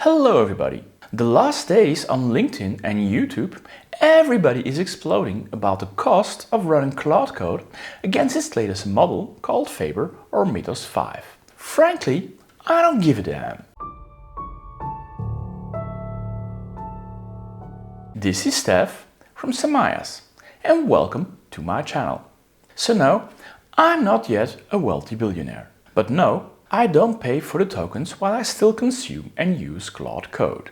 Hello everybody! The last days on LinkedIn and YouTube, everybody is exploding about the cost of running Claude Code against its latest model called Faber or Mythos 5. Frankly, I don't give a damn. This is Stef from Samayas and welcome to my channel. So no, I'm not yet a wealthy billionaire. But no, I don't pay for the tokens while I still consume and use Claude Code.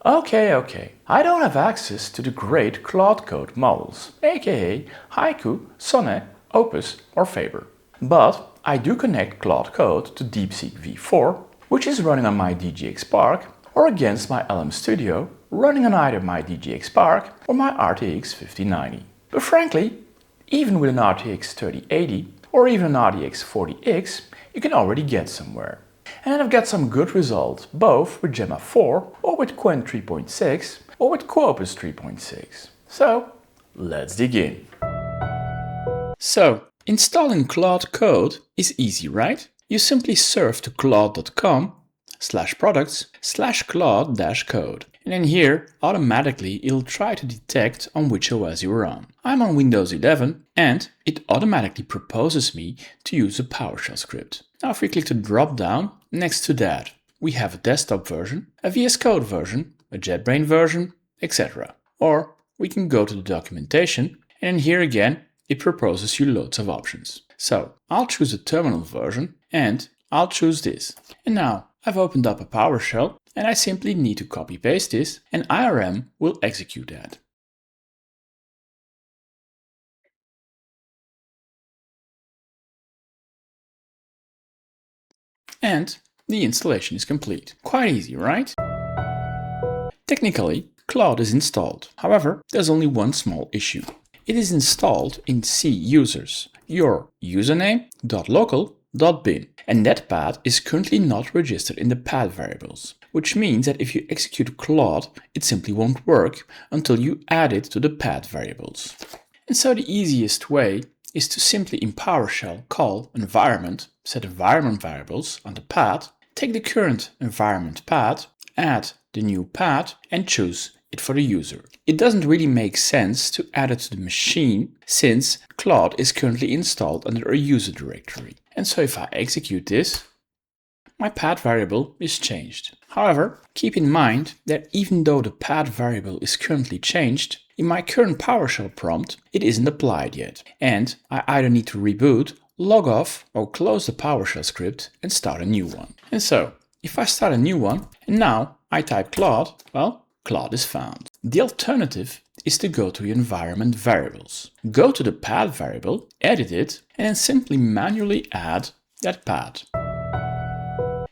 Okay, I don't have access to the great Claude Code models, aka Haiku, Sonnet, Opus or Faber. But I do connect Claude Code to DeepSeek V4, which is running on my DGX Spark, or against my LMStudio, running on either my DGX Spark or my RTX 5090. But frankly, even with an RTX 3080 or even an RTX 40X, you can already get somewhere. And I've got some good results both with Gemma 4 or with Qwen 3.6 or with Opus 3.6. So let's dig in. So installing Claude Code is easy, right? You simply surf to claude.com/products/claude-code. And then here, automatically it'll try to detect on which OS you're on. I'm on Windows 11 and it automatically proposes me to use a PowerShell script. Now if we click the drop down, next to that we have a desktop version, a VS Code version, a JetBrains version, etc. Or we can go to the documentation and here again it proposes you loads of options. So I'll choose a terminal version and I'll choose this. And now I've opened up a PowerShell and I simply need to copy paste this and IRM will execute that. And the installation is complete. Quite easy, right? Technically, Claude is installed. However, there's only one small issue. It is installed in C users, your username.local.bin, and that path is currently not registered in the path variables, which means that if you execute Claude, it simply won't work until you add it to the path variables. And so the easiest way is to simply in PowerShell call environment, set environment variables on the path, take the current environment path, add the new path and choose it for the user. It doesn't really make sense to add it to the machine since Claude is currently installed under a user directory. And so if I execute this, my path variable is changed. However, keep in mind that even though the path variable is currently changed, in my current PowerShell prompt, it isn't applied yet. And I either need to reboot, log off, or close the PowerShell script and start a new one. And so, if I start a new one, and now I type Claude, well, Claude is found. The alternative is to go to the environment variables. Go to the path variable, edit it, and then simply manually add that path.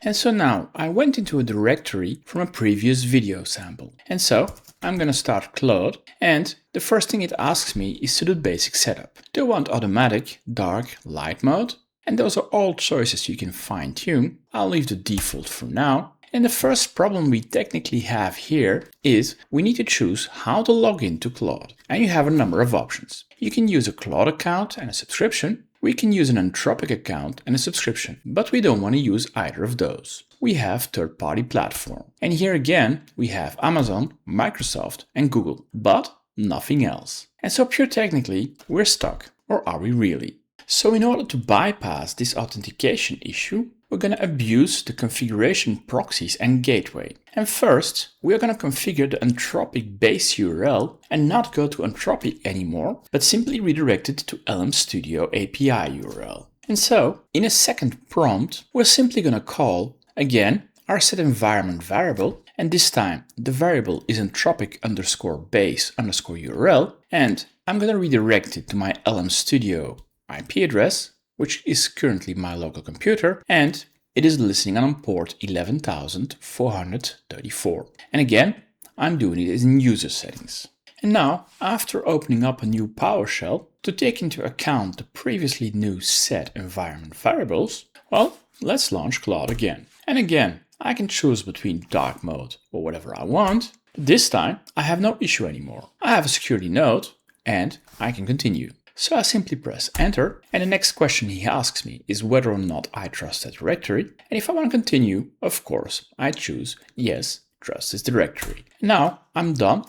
And so now I went into a directory from a previous video sample. And so I'm going to start Claude, and the first thing it asks me is to do basic setup. Do I want automatic, dark, light mode? And those are all choices you can fine tune. I'll leave the default for now. And the first problem we technically have here is we need to choose how to log into Claude. And you have a number of options. You can use a Claude account and a subscription. We can use an Anthropic account and a subscription, but we don't want to use either of those. We have third-party platform. And here again, we have Amazon, Microsoft and Google, but nothing else. And so pure technically, we're stuck. Or are we really? So in order to bypass this authentication issue, we're going to abuse the configuration proxies and gateway. And first, we're going to configure the Anthropic base URL and not go to Anthropic anymore, but simply redirect it to LMStudio API URL. And so, in a second prompt, we're simply going to call, again, our set environment variable, and this time the variable is Anthropic_base_URL, and I'm going to redirect it to my LMStudio IP address, which is currently my local computer, and it is listening on port 11,434. And again, I'm doing it in user settings. And now, after opening up a new PowerShell to take into account the previously new set environment variables, well, let's launch Claude again. And again, I can choose between dark mode or whatever I want. This time, I have no issue anymore. I have a security node and I can continue. So I simply press enter, and the next question he asks me is whether or not I trust that directory. And if I want to continue, of course, I choose yes, just this directory. Now I'm done.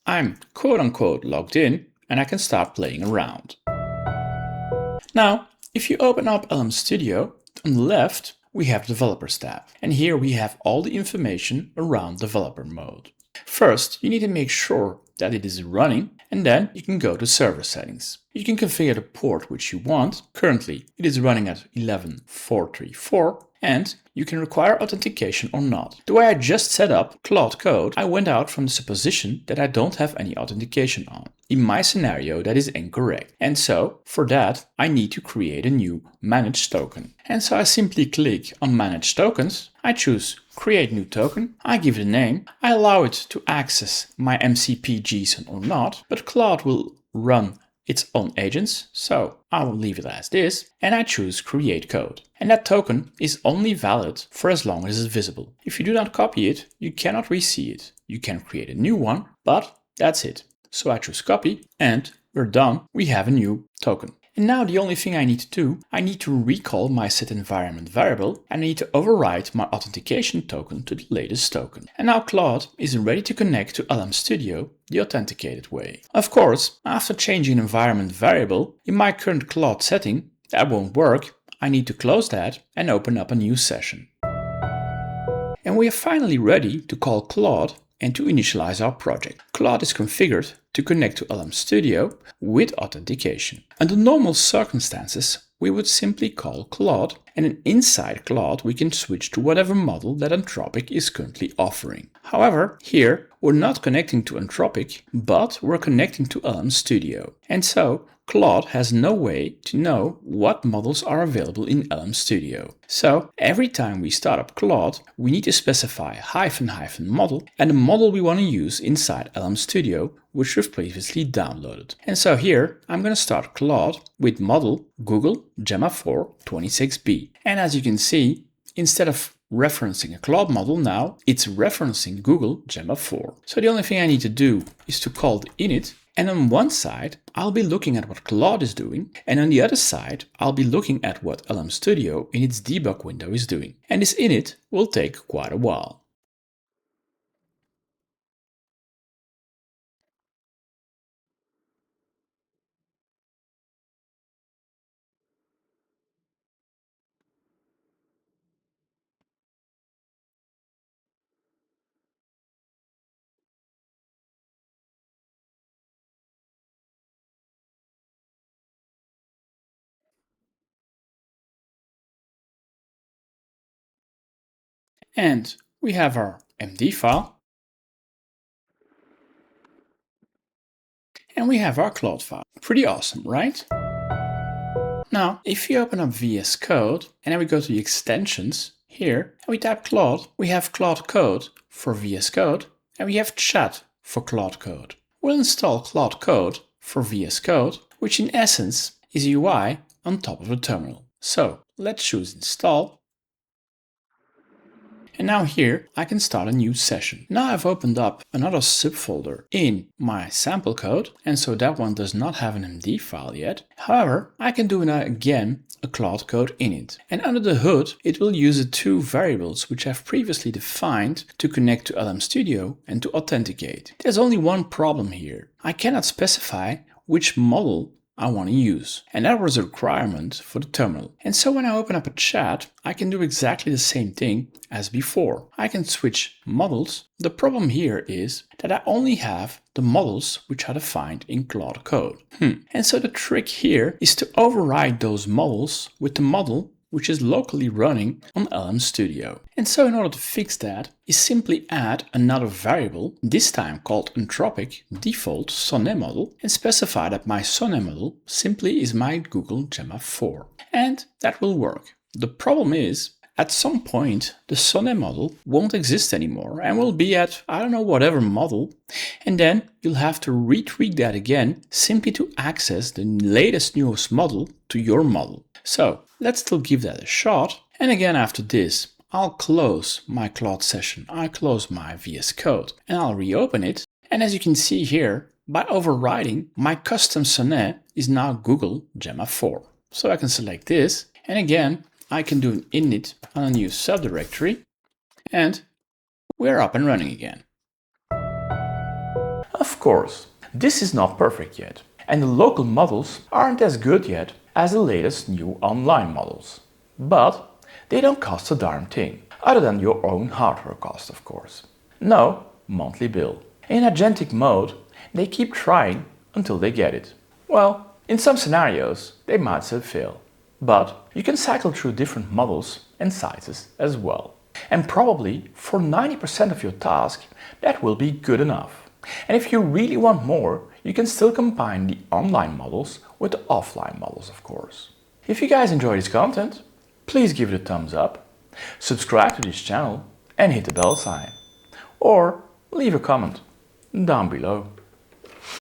I'm quote-unquote logged in and I can start playing around. Now, if you open up LMStudio, on the left we have Developers tab, and here we have all the information around developer mode. First, you need to make sure that it is running, and then you can go to server settings. You can configure the port which you want. Currently, it is running at 11.434, and you can require authentication or not. The way I just set up Claude Code, I went out from the supposition that I don't have any authentication on. In my scenario, that is incorrect. And so, for that, I need to create a new managed token. And so I simply click on Manage Tokens. I choose Create New Token. I give it a name. I allow it to access my MCP JSON or not, but Claude will run its own agents, so I will leave it as this, and I choose Create Code. And that token is only valid for as long as it's visible. If you do not copy it, you cannot re-see it. You can create a new one, but that's it. So I choose Copy, and we're done. We have a new token. And now the only thing I need to do, I need to recall my setEnvironment variable, and I need to override my authentication token to the latest token. And now Claude is ready to connect to LMStudio the authenticated way. Of course, after changing an environment variable, in my current Claude setting, that won't work. I need to close that and open up a new session. And we are finally ready to call Claude and to initialize our project. Claude is configured to connect to LMStudio with authentication. Under normal circumstances, we would simply call Claude, and then inside Claude we can switch to whatever model that Anthropic is currently offering. However, here we're not connecting to Anthropic, but we're connecting to LMStudio. And so Claude has no way to know what models are available in LMStudio. So every time we start up Claude, we need to specify -- model and the model we want to use inside LMStudio, which we've previously downloaded. And so here I'm going to start Claude with model Google Gemma 4 26B. And as you can see, instead of referencing a Claude model now, it's referencing Google Gemma 4. So the only thing I need to do is to call the init. And on one side, I'll be looking at what Claude is doing, and on the other side, I'll be looking at what LMStudio in its debug window is doing. And this init will take quite a while. And we have our MD file. And we have our Claude file. Pretty awesome, right? Now, if you open up VS Code and then we go to the extensions here and we type Claude, we have Claude Code for VS Code and we have Chat for Claude Code. We'll install Claude Code for VS Code, which in essence is a UI on top of the terminal. So let's choose Install. And now here I can start a new session. Now I've opened up another subfolder in my sample code, and so that one does not have an MD file yet. However, I can do now again a Claude Code init. And under the hood, it will use the two variables which I've previously defined to connect to LMStudio and to authenticate. There's only one problem here. I cannot specify which model I want to use. And that was a requirement for the terminal. And so when I open up a chat, I can do exactly the same thing as before. I can switch models. The problem here is that I only have the models which are defined in Claude Code. And so the trick here is to override those models with the model which is locally running on LMStudio. And so in order to fix that, is simply add another variable, this time called Anthropic default sonnet model, and specify that my sonnet model simply is my Google Gemma 4. And that will work. The problem is, at some point, the sonnet model won't exist anymore and will be at, I don't know, whatever model. And then you'll have to retweak that again simply to access the latest newest model to your model. So let's still give that a shot. And again, after this, I'll close my Claude session. I'll close my VS Code and I'll reopen it. And as you can see here, by overriding, my custom sonnet is now Google Gemma 4. So I can select this. And again, I can do an init on a new subdirectory, and we're up and running again. Of course, this is not perfect yet, and the local models aren't as good yet as the latest new online models. But they don't cost a darn thing, other than your own hardware cost, of course. No monthly bill. In agentic mode, they keep trying until they get it. Well, in some scenarios, they might still fail. But you can cycle through different models and sizes as well. And probably for 90% of your task, that will be good enough. And if you really want more, you can still combine the online models with the offline models, of course. If you guys enjoy this content, please give it a thumbs up, subscribe to this channel and hit the bell sign. Or leave a comment down below.